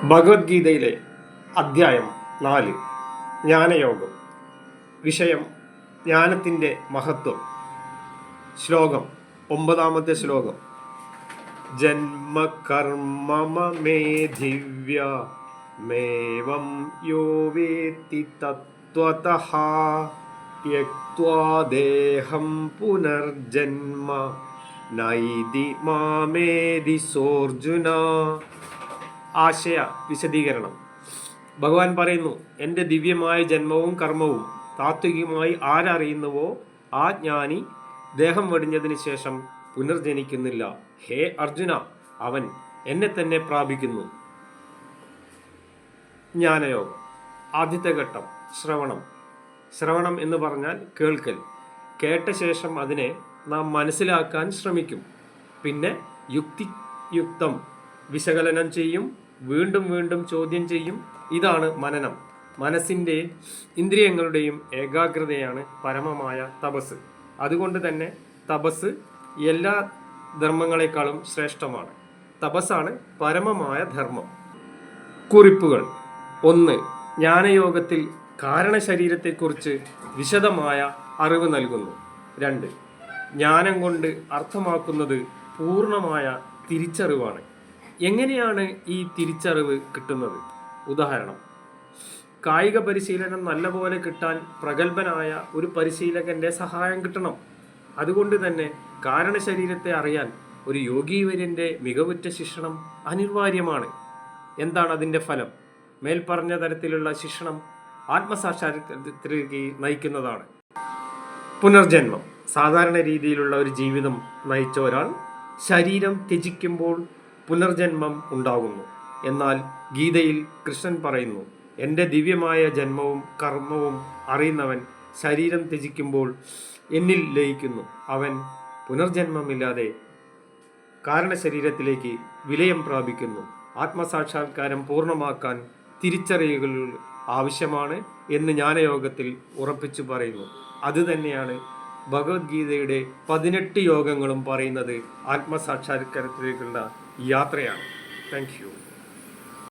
ഭഗവത്ഗീതയിലെ അധ്യായം 4 ജ്ഞാനയോഗം. വിഷയം ജ്ഞാനത്തിൻ്റെ മഹത്വം. ശ്ലോകം 9. ശ്ലോകം. ജന്മകർമ്മമേ ദിവ്യ മേവം യോ വേത്തി തത്വതഃ ത്യക്ത്വാ ദേഹം പുനർജന്മ നൈതി മാമേതി സോർജുന. ആശയ വിശദീകരണം. ഭഗവാൻ പറയുന്നു, എൻ്റെ ദിവ്യമായ ജന്മവും കർമ്മവും താത്വികമായി ആരറിയുന്നുവോ ആ ജ്ഞാനി ദേഹം വെടിഞ്ഞതിന് ശേഷം പുനർജനിക്കുന്നില്ല. ഹേ അർജുന, അവൻ എന്നെ തന്നെ പ്രാപിക്കുന്നു. ജ്ഞാനയോഗം. ആദ്യത്തെ ഘട്ടം ശ്രവണം. ശ്രവണം എന്ന് പറഞ്ഞാൽ കേൾക്കൽ. കേട്ട ശേഷം അതിനെ നാം മനസ്സിലാക്കാൻ ശ്രമിക്കും. പിന്നെ യുക്തിയുക്തം വിശകലനം ചെയ്യും, വീണ്ടും വീണ്ടും ചോദ്യം ചെയ്യും. ഇതാണ് മനനം. മനസ്സിൻ്റെ ഇന്ദ്രിയങ്ങളുടെയും ഏകാഗ്രതയാണ് പരമമായ തപസ്. അതുകൊണ്ട് തന്നെ തപസ് എല്ലാ ധർമ്മങ്ങളെക്കാളും ശ്രേഷ്ഠമാണ്. തപസ്സാണ് പരമമായ ധർമ്മം. കുറിപ്പുകൾ. 1. ജ്ഞാനയോഗത്തിൽ കാരണശരീരത്തെക്കുറിച്ച് വിശദമായ അറിവ് നൽകുന്നു. 2. ജ്ഞാനം കൊണ്ട് അർത്ഥമാക്കുന്നത് പൂർണ്ണമായ തിരിച്ചറിവാണ്. എങ്ങനെയാണ് ഈ തിരിച്ചറിവ് കിട്ടുന്നത്? ഉദാഹരണം: കായിക പരിശീലനം നല്ലപോലെ കിട്ടാൻ പ്രഗത്ഭനായ ഒരു പരിശീലകന്റെ സഹായം കിട്ടണം. അതുകൊണ്ട് തന്നെ കാരണശരീരത്തെ അറിയാൻ ഒരു യോഗീവര്യന്റെ മികവുറ്റ ശിക്ഷണം അനിവാര്യമാണ്. എന്താണ് അതിൻ്റെ ഫലം? മേൽപ്പറഞ്ഞ തരത്തിലുള്ള ശിക്ഷണം ആത്മസാക്ഷാത്കാരത്തിലേക്ക് നയിക്കുന്നതാണ്. പുനർജന്മം. സാധാരണ രീതിയിലുള്ള ഒരു ജീവിതം നയിച്ച ഒരാൾ ശരീരം ത്യജിക്കുമ്പോൾ പുനർജന്മം ഉണ്ടാകുന്നു. എന്നാൽ ഗീതയിൽ കൃഷ്ണൻ പറയുന്നു, എൻ്റെ ദിവ്യമായ ജന്മവും കർമ്മവും അറിയുന്നവൻ ശരീരം ത്യജിക്കുമ്പോൾ എന്നിൽ ലയിക്കുന്നു. അവൻ പുനർജന്മമില്ലാതെ കാരണശരീരത്തിലേക്ക് വിലയം പ്രാപിക്കുന്നു. ആത്മസാക്ഷാത്കാരം പൂർണ്ണമാക്കാൻ തിരിച്ചറിയുകൾ ആവശ്യമാണ് എന്ന് ജ്ഞാനയോഗത്തിൽ ഉറപ്പിച്ചു പറയുന്നു. അതുതന്നെയാണ് ഭഗവത്ഗീതയുടെ 18 യോഗങ്ങളും പറയുന്നത്. ആത്മസാക്ഷാത്കാരത്തിലേക്കുള്ള യാത്രയാണ്. Thank you.